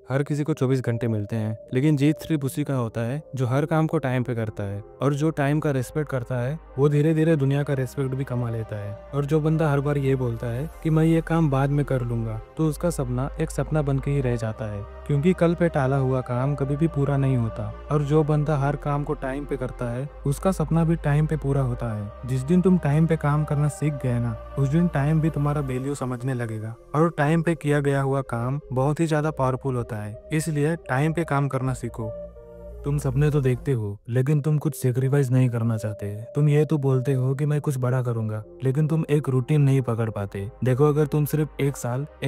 हर किसी को 24 घंटे मिलते हैं, लेकिन जीत सिर्फ उसी का होता है जो हर काम को टाइम पे करता है। और जो टाइम का रिस्पेक्ट करता है वो धीरे धीरे दुनिया का रिस्पेक्ट भी कमा लेता है। और जो बंदा हर बार ये बोलता है कि मैं ये काम बाद में कर लूंगा, तो उसका सपना एक सपना बन के ही रह जाता है, क्योंकि कल पे टाला हुआ काम कभी भी पूरा नहीं होता। और जो बंदा हर काम को टाइम पे करता है उसका सपना भी टाइम पे पूरा होता है। जिस दिन तुम टाइम पे काम करना सीख गए ना, उस दिन टाइम भी तुम्हारा वैल्यू समझने लगेगा। और टाइम पे किया गया हुआ काम बहुत ही ज्यादा पावरफुल होता है, इसलिए टाइम पे काम करना सीखो। तुम सपने तो देखते हो, लेकिन तुम कुछ सेक्रीफाइस नहीं करना चाहते। तुम ये तो बोलते हो कि मैं कुछ बड़ा करूंगा, लेकिन तुम एक रूटीन नहीं पकड़ पाते। देखो, अगर तुम सिर्फ एक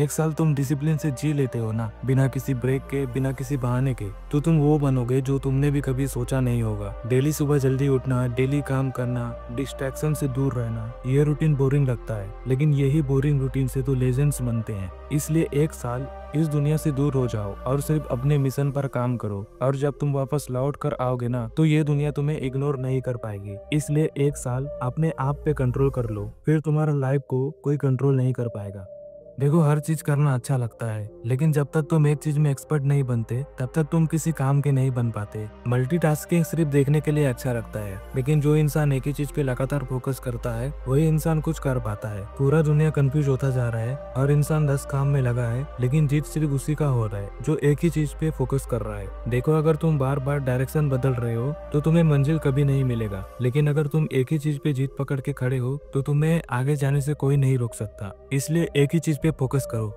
साल तुम डिसिप्लिन से जी लेते हो ना, बिना किसी ब्रेक के, बिना किसी बहाने के, तो तुम वो बनोगे जो तुमने भी कभी सोचा नहीं होगा। डेली सुबह जल्दी उठना, डेली काम करना, डिस्ट्रैक्शन से दूर रहना, ये रूटीन बोरिंग लगता है, लेकिन यही बोरिंग रूटीन से तो लेजेंड्स बनते हैं। इसलिए एक साल इस दुनिया से दूर हो जाओ और सिर्फ अपने मिशन पर काम करो। और जब तुम वापस लौट कर आओगे ना, तो ये दुनिया तुम्हें इग्नोर नहीं कर पाएगी। इसलिए एक साल अपने आप पे कंट्रोल कर लो, फिर तुम्हारा लाइफ को कोई कंट्रोल नहीं कर पाएगा। देखो, हर चीज करना अच्छा लगता है, लेकिन जब तक तुम एक चीज में एक्सपर्ट नहीं बनते, तब तक तुम किसी काम के नहीं बन पाते। मल्टीटास्किंग सिर्फ देखने के लिए अच्छा लगता है, लेकिन जो इंसान एक ही चीज पे लगातार फोकस करता है वही इंसान कुछ कर पाता है। पूरा दुनिया कंफ्यूज होता जा रहा है और इंसान 10 काम में लगा है, लेकिन जीत सिर्फ उसी का हो रहा है जो एक ही चीज पे फोकस कर रहा है। देखो, अगर तुम बार बार डायरेक्शन बदल रहे हो तो तुम्हें मंजिल कभी नहीं मिलेगा, लेकिन अगर तुम एक ही चीज पे जीत पकड़ के खड़े हो तो तुम्हें आगे जाने से कोई नहीं रोक सकता। इसलिए एक ही चीज पे फोकस करो।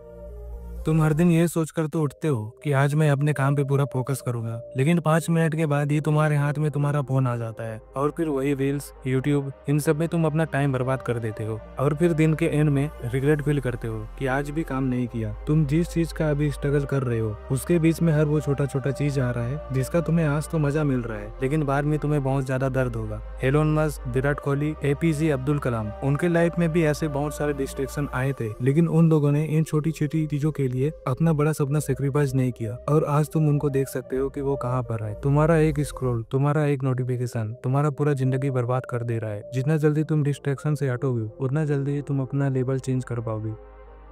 तुम हर दिन ये सोचकर तो उठते हो कि आज मैं अपने काम पे पूरा फोकस करूंगा, लेकिन 5 मिनट के बाद ही तुम्हारे हाथ में तुम्हारा फोन आ जाता है और फिर वही रील्स, यूट्यूब, इन सब में तुम अपना टाइम बर्बाद कर देते हो। और फिर दिन के एंड में रिग्रेट फील करते हो कि आज भी काम नहीं किया। तुम जिस चीज का अभी स्ट्रगल कर रहे हो उसके बीच में हर वो छोटा छोटा चीज आ रहा है जिसका तुम्हें आज तो मजा मिल रहा है, लेकिन बाद में तुम्हें बहुत ज्यादा दर्द होगा। Elon Musk, Virat Kohli, APJ Abdul Kalam, उनके लाइफ में भी ऐसे बहुत सारे डिस्ट्रैक्शन आए थे, लेकिन उन लोगों ने इन छोटी छोटी चीजों के लिए अपना बड़ा सपना सेक्रीफाइस नहीं किया। और आज तुम उनको देख सकते हो कि वो कहाँ पर है। तुम्हारा एक स्क्रॉल, तुम्हारा एक नोटिफिकेशन तुम्हारा पूरा जिंदगी बर्बाद कर दे रहा है। जितना जल्दी तुम डिस्ट्रैक्शन से हटोगे, उतना जल्दी तुम अपना लेवल चेंज कर पाओगे।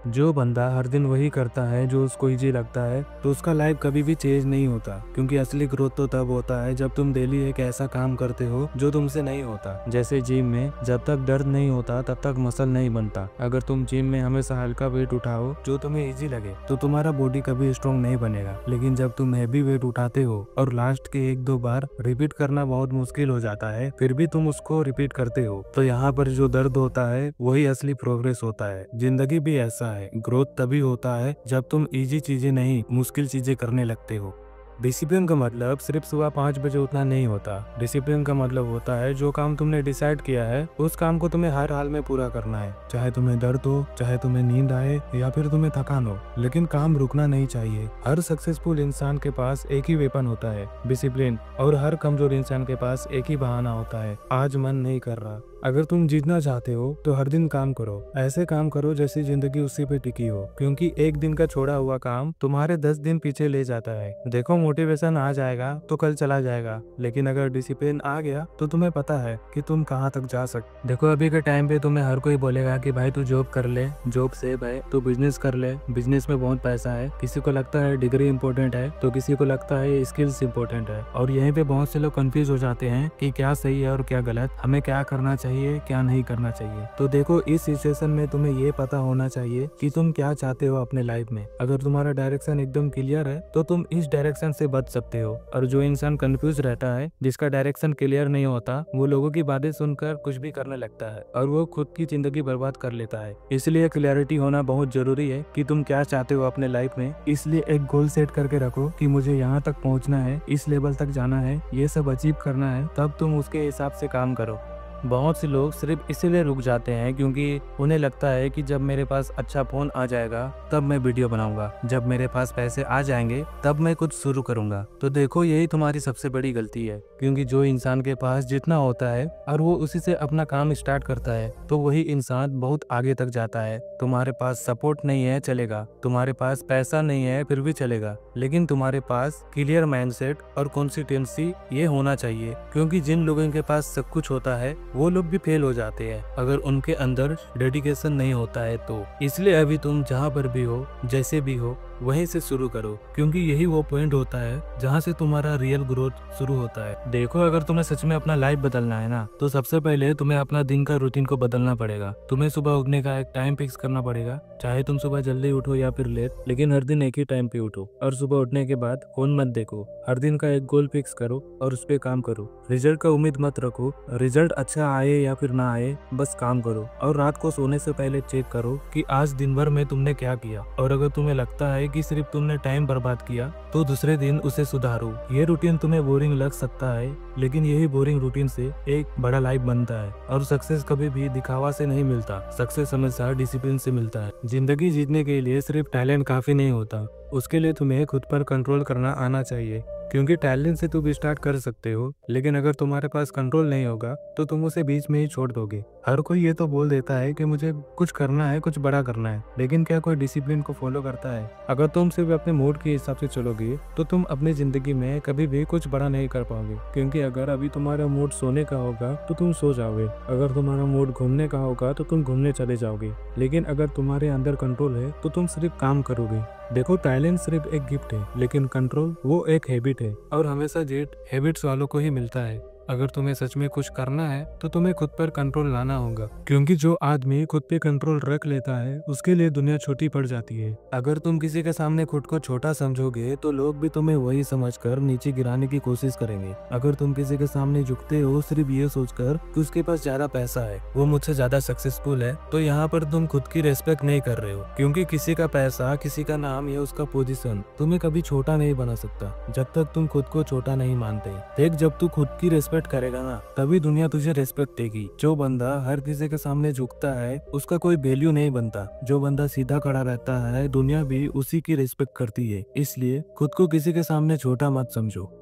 जो बंदा हर दिन वही करता है जो उसको इजी लगता है, तो उसका लाइफ कभी भी चेंज नहीं होता, क्योंकि असली ग्रोथ तो तब होता है जब तुम डेली एक ऐसा काम करते हो जो तुमसे नहीं होता। जैसे जिम में जब तक दर्द नहीं होता तब तक मसल नहीं बनता। अगर तुम जिम में हमेशा हल्का वेट उठाओ जो तुम्हें इजी लगे, तो तुम्हारा बॉडी कभी स्ट्रॉन्ग नहीं बनेगा। लेकिन जब तुम हैवी वेट उठाते हो और लास्ट के 1-2 बार रिपीट करना बहुत मुश्किल हो जाता है, फिर भी तुम उसको रिपीट करते हो, तो यहाँ पर जो दर्द होता है वही असली प्रोग्रेस होता है। जिंदगी भी ऐसा है, ग्रोथ तभी होता है जब तुम इजी चीजें नहीं, मुश्किल चीजें करने लगते हो। डिसिप्लिन का मतलब सिर्फ सुबह 5 बजे उठना नहीं होता। डिसिप्लिन का मतलब होता है जो काम तुमने डिसाइड किया है उस काम को तुम्हें हर हाल में पूरा करना है, चाहे तुम्हें दर्द हो, चाहे तुम्हें नींद आए या फिर तुम्हें थकान हो, लेकिन काम रुकना नहीं चाहिए। हर सक्सेसफुल इंसान के पास एक ही वेपन होता है, डिसिप्लिन। और हर कमजोर इंसान के पास एक ही बहाना होता है, आज मन नहीं कर रहा। अगर तुम जीतना चाहते हो तो हर दिन काम करो, ऐसे काम करो जैसी जिंदगी उसी पे टिकी हो, क्योंकि एक दिन का छोड़ा हुआ काम तुम्हारे 10 दिन पीछे ले जाता है। देखो, मोटिवेशन आ जाएगा तो कल चला जाएगा, लेकिन अगर डिसिप्लिन आ गया तो तुम्हें पता है कि तुम कहाँ तक जा सकते। देखो, अभी के टाइम पे तुम्हें हर कोई बोलेगा कि भाई तू जॉब कर ले, जॉब सेव है, तू बिजनेस कर ले, बिजनेस में बहुत पैसा है। किसी को लगता है डिग्री इंपॉर्टेंट है तो किसी को लगता है स्किल्स इंपॉर्टेंट है। और यहीं पे बहुत से लोग कंफ्यूज हो जाते हैं कि क्या सही है और क्या गलत, हमें क्या करना चाहिए, क्या नहीं करना चाहिए। तो देखो, इस सिचुएशन में तुम्हें ये पता होना चाहिए कि तुम क्या चाहते हो अपने लाइफ में। अगर तुम्हारा डायरेक्शन एकदम क्लियर है तो तुम इस डायरेक्शन से बच सकते हो। और जो इंसान कंफ्यूज रहता है, जिसका डायरेक्शन क्लियर नहीं होता, वो लोगों की बातें सुनकर कुछ भी करने लगता है और वो खुद की जिंदगी बर्बाद कर लेता है। इसलिए क्लैरिटी होना बहुत जरूरी है कि तुम क्या चाहते हो अपने लाइफ में। इसलिए एक गोल सेट करके रखो कि मुझे यहाँ तक पहुँचना है, इस लेवल तक जाना है, ये सब अचीव करना है, तब तुम उसके हिसाब से काम करो। बहुत से लोग सिर्फ इसीलिए रुक जाते हैं क्योंकि उन्हें लगता है कि जब मेरे पास अच्छा फोन आ जाएगा तब मैं वीडियो बनाऊंगा, जब मेरे पास पैसे आ जाएंगे तब मैं कुछ शुरू करूंगा। तो देखो, यही तुम्हारी सबसे बड़ी गलती है, क्योंकि जो इंसान के पास जितना होता है और वो उसी से अपना काम स्टार्ट करता है, तो वही इंसान बहुत आगे तक जाता है। तुम्हारे पास सपोर्ट नहीं है चलेगा, तुम्हारे पास पैसा नहीं है फिर भी चलेगा, लेकिन तुम्हारे पास क्लियर माइंडसेट और कंसिस्टेंसी ये होना चाहिए। क्योंकि जिन लोगों के पास सब कुछ होता है वो लोग भी फेल हो जाते हैं अगर उनके अंदर डेडिकेशन नहीं होता है तो। इसलिए अभी तुम जहाँ पर भी हो, जैसे भी हो, वहीं से शुरू करो, क्योंकि यही वो पॉइंट होता है जहाँ से तुम्हारा रियल ग्रोथ शुरू होता है। देखो, अगर तुम्हें सच में अपना लाइफ बदलना है ना, तो सबसे पहले तुम्हें अपना दिन का रूटीन को बदलना पड़ेगा। तुम्हें सुबह उठने का एक टाइम फिक्स करना पड़ेगा, चाहे तुम सुबह जल्दी उठो या फिर लेट, लेकिन हर दिन एक ही टाइम पे उठो। और सुबह उठने के बाद फोन मत देखो। हर दिन का एक गोल फिक्स करो और उस पर काम करो। रिजल्ट का उम्मीद मत रखो, रिजल्ट अच्छा आए या फिर ना आए, बस काम करो। और रात को सोने से पहले चेक करो कि आज दिन भर में तुमने क्या किया, और अगर तुम्हें लगता है कि सिर्फ तुमने टाइम बर्बाद किया तो दूसरे दिन उसे सुधारो। ये रूटीन तुम्हें बोरिंग लग सकता है, लेकिन यही बोरिंग रूटीन से एक बड़ा लाइफ बनता है। और सक्सेस कभी भी दिखावा से नहीं मिलता, सक्सेस हमेशा डिसिप्लिन से मिलता है। जिंदगी जीतने के लिए सिर्फ टैलेंट काफी नहीं होता, उसके लिए तुम्हें खुद पर कंट्रोल करना आना चाहिए। क्योंकि टैलेंट से तुम स्टार्ट कर सकते हो, लेकिन अगर तुम्हारे पास कंट्रोल नहीं होगा तो तुम उसे बीच में ही छोड़ दोगे। हर कोई ये तो बोल देता है कि मुझे कुछ करना है, कुछ बड़ा करना है, लेकिन क्या कोई डिसिप्लिन को फॉलो करता है? अगर तुम सिर्फ अपने मूड के हिसाब से चलोगे तो तुम अपनी जिंदगी में कभी भी कुछ बड़ा नहीं कर पाओगे। क्योंकि अगर अभी तुम्हारा मूड सोने का होगा तो तुम सो जाओगे, अगर तुम्हारा मूड घूमने का होगा तो तुम घूमने चले जाओगे, लेकिन अगर तुम्हारे अंदर कंट्रोल है तो तुम सिर्फ काम करोगे। देखो, टैलेंट सिर्फ एक गिफ्ट है, लेकिन कंट्रोल वो एक हैबिट है, और हमेशा जेट हैबिट्स वालों को ही मिलता है। अगर तुम्हें सच में कुछ करना है तो तुम्हें खुद पर कंट्रोल लाना होगा, क्योंकि जो आदमी खुद पे कंट्रोल रख लेता है उसके लिए दुनिया छोटी पड़ जाती है। अगर तुम किसी के सामने खुद को छोटा समझोगे तो लोग भी तुम्हें वही समझकर नीचे गिराने की कोशिश करेंगे। अगर तुम किसी के सामने झुकते हो सिर्फ ये सोचकर कि उसके पास ज्यादा पैसा है, वो मुझसे ज्यादा सक्सेसफुल है, तो यहाँ पर तुम खुद की रेस्पेक्ट नहीं कर रहे हो। क्योंकि किसी का पैसा, किसी का नाम या उसका पोजीशन तुम्हें कभी छोटा नहीं बना सकता जब तक तुम खुद को छोटा नहीं मानते। देख, जब तू खुद की रेस्पेक्ट करेगा ना, तभी दुनिया तुझे रेस्पेक्ट देगी। जो बंदा हर किसी के सामने झुकता है उसका कोई वैल्यू नहीं बनता। जो बंदा सीधा खड़ा रहता है दुनिया भी उसी की रेस्पेक्ट करती है। इसलिए खुद को किसी के सामने छोटा मत समझो।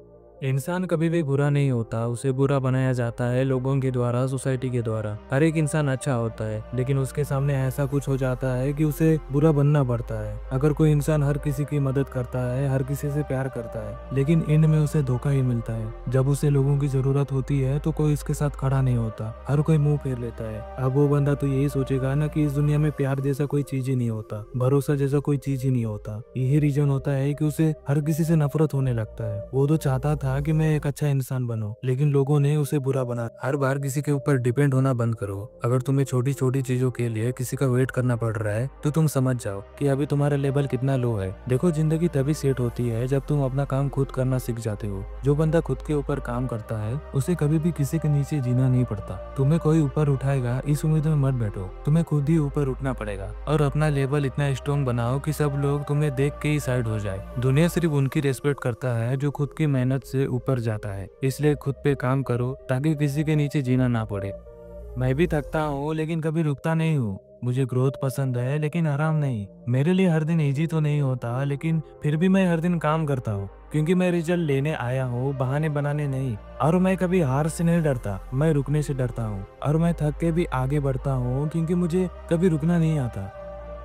इंसान कभी भी बुरा नहीं होता, उसे बुरा बनाया जाता है लोगों के द्वारा, सोसाइटी के द्वारा। हर एक इंसान अच्छा होता है, लेकिन उसके सामने ऐसा कुछ हो जाता है कि उसे बुरा बनना पड़ता है। अगर कोई इंसान हर किसी की मदद करता है, हर किसी से प्यार करता है, लेकिन एंड में उसे धोखा ही मिलता है। जब उसे लोगों की जरूरत होती है तो कोई इसके साथ खड़ा नहीं होता, हर कोई मुंह फेर लेता है। अब वो बंदा तो यही सोचेगा ना कि इस दुनिया में प्यार जैसा कोई चीज ही नहीं होता, भरोसा जैसा कोई चीज ही नहीं होता। यही रीजन होता है कि उसे हर किसी से नफरत होने लगता है। वो तो चाहता था कि मैं एक अच्छा इंसान बनूं, लेकिन लोगों ने उसे बुरा बना। हर बार किसी के ऊपर डिपेंड होना बंद करो। अगर तुम्हें छोटी छोटी चीजों के लिए किसी का वेट करना पड़ रहा है तो तुम समझ जाओ कि अभी तुम्हारा लेवल कितना लो है। देखो, जिंदगी तभी सेट होती है जब तुम अपना काम खुद करना सीख जाते हो। जो बंदा खुद के ऊपर काम करता है उसे कभी भी किसी के नीचे जीना नहीं पड़ता। तुम्हें कोई ऊपर उठाएगा इस उम्मीद में मत बैठो, तुम्हें खुद ही ऊपर उठना पड़ेगा। और अपना लेवल इतना स्ट्रॉन्ग बनाओ कि सब लोग तुम्हें देख के ही साइड हो जाए। दुनिया सिर्फ उनकी रेस्पेक्ट करता है जो खुद की मेहनत से ऊपर जाता है। इसलिए खुद पे काम करो ताकि किसी के नीचे जीना ना पड़े। मैं भी थकता हूँ लेकिन कभी रुकता नहीं हूँ। मुझे ग्रोथ पसंद है लेकिन आराम नहीं। मेरे लिए हर दिन इजी तो नहीं होता, लेकिन फिर भी मैं हर दिन काम करता हूँ, क्योंकि मैं रिजल्ट लेने आया हूँ, बहाने बनाने नहीं। और मैं कभी हार से नहीं डरता, मैं रुकने से डरता हूँ। और मैं थक के भी आगे बढ़ता हूँ, क्योंकि मुझे कभी रुकना नहीं आता।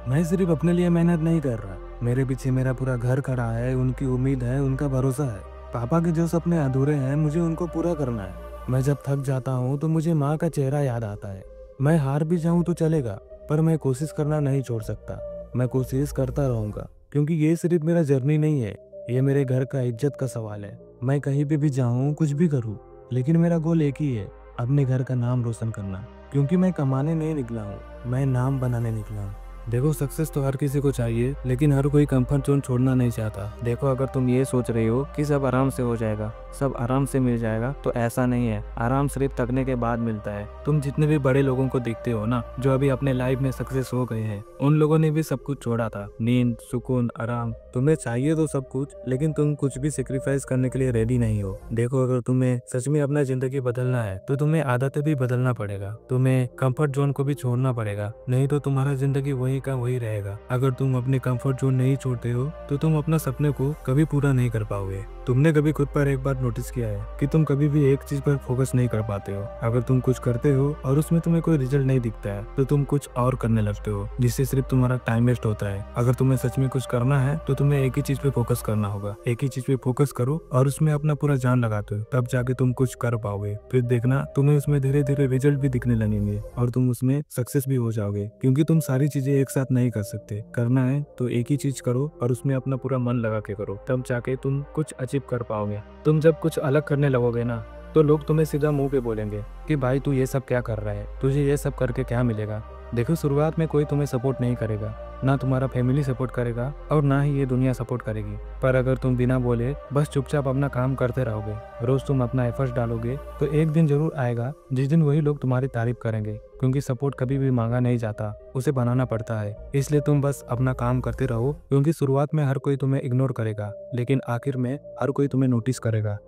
मैं सिर्फ अपने लिए मेहनत नहीं कर रहा, मेरे पीछे मेरा पूरा घर खड़ा है, उनकी उम्मीद है, उनका भरोसा है। पापा के जो सपने अधूरे हैं मुझे उनको पूरा करना है। मैं जब थक जाता हूँ तो मुझे माँ का चेहरा याद आता है। मैं हार भी जाऊँ तो चलेगा, पर मैं कोशिश करना नहीं छोड़ सकता। मैं कोशिश करता रहूंगा, क्योंकि ये सिर्फ मेरा जर्नी नहीं है, ये मेरे घर का इज्जत का सवाल है। मैं कहीं पे भी जाऊँ, कुछ भी करूँ, लेकिन मेरा गोल एक ही है, अपने घर का नाम रोशन करना। क्योंकि मैं कमाने नहीं निकला हूँ, मैं नाम बनाने निकला हूँ। देखो, सक्सेस तो हर किसी को चाहिए, लेकिन हर कोई कंफर्ट जोन छोड़ना नहीं चाहता। देखो, अगर तुम ये सोच रही हो कि सब आराम से हो जाएगा, सब आराम से मिल जाएगा, तो ऐसा नहीं है। आराम सिर्फ थकने के बाद मिलता है। तुम जितने भी बड़े लोगों को देखते हो ना, जो अभी अपने लाइफ में सक्सेस हो गए हैं, उन लोगों ने भी सब कुछ छोड़ा था। नींद, सुकून, आराम। तुम्हें चाहिए तो सब कुछ, लेकिन तुम कुछ भी सेक्रीफाइस करने के लिए रेडी नहीं हो। देखो, अगर तुम्हें सच में अपना जिंदगी बदलना है तो तुम्हें आदतें भी बदलना पड़ेगा, तुम्हें कंफर्ट जोन को भी छोड़ना पड़ेगा, नहीं तो तुम्हारा जिंदगी वही का वही रहेगा। अगर तुम अपने कंफर्ट जोन नहीं छोड़ते हो तो तुम अपना सपने को कभी पूरा नहीं कर पाओगे। तुमने कभी खुद पर एक बार नोटिस किया है कि तुम कभी भी एक चीज पर फोकस नहीं कर पाते हो। अगर तुम कुछ करते हो और उसमें तुम्हें कोई रिजल्ट नहीं दिखता है तो तुम कुछ और करने लगते हो, जिससे सिर्फ तुम्हारा टाइम वेस्ट होता है। अगर तुम्हें सच में कुछ करना है तो तुम्हें एक ही चीज पे फोकस करना होगा। एक ही चीज पे फोकस करो और उसमें अपना पूरा जान लगाते हो, तब जाके तुम कुछ कर पाओगे। फिर देखना तुम्हें उसमें धीरे धीरे रिजल्ट भी दिखने लगेंगे और तुम उसमें सक्सेस भी हो जाओगे, क्योंकि तुम सारी चीजें एक साथ नहीं कर सकते। करना है तो एक ही चीज करो और उसमें अपना पूरा मन लगा के करो, तब जाके तुम कुछ अचीव कर पाओगे। तुम जब कुछ अलग करने लगोगे ना तो लोग तुम्हें सीधा मुंह पे बोलेंगे कि भाई तू ये सब क्या कर रहा है, तुझे ये सब करके क्या मिलेगा। देखो, शुरुआत में कोई तुम्हें सपोर्ट नहीं करेगा, ना तुम्हारा फैमिली सपोर्ट करेगा और ना ही ये दुनिया सपोर्ट करेगी। पर अगर तुम बिना बोले बस चुपचाप अपना काम करते रहोगे, रोज तुम अपना एफर्ट्स डालोगे, तो एक दिन जरूर आएगा जिस दिन वही लोग तुम्हारी तारीफ करेंगे। क्योंकि सपोर्ट कभी भी मांगा नहीं जाता, उसे बनाना पड़ता है। इसलिए तुम बस अपना काम करते रहो, क्योंकि शुरुआत में हर कोई तुम्हें इग्नोर करेगा, लेकिन आखिर में हर कोई तुम्हें नोटिस करेगा।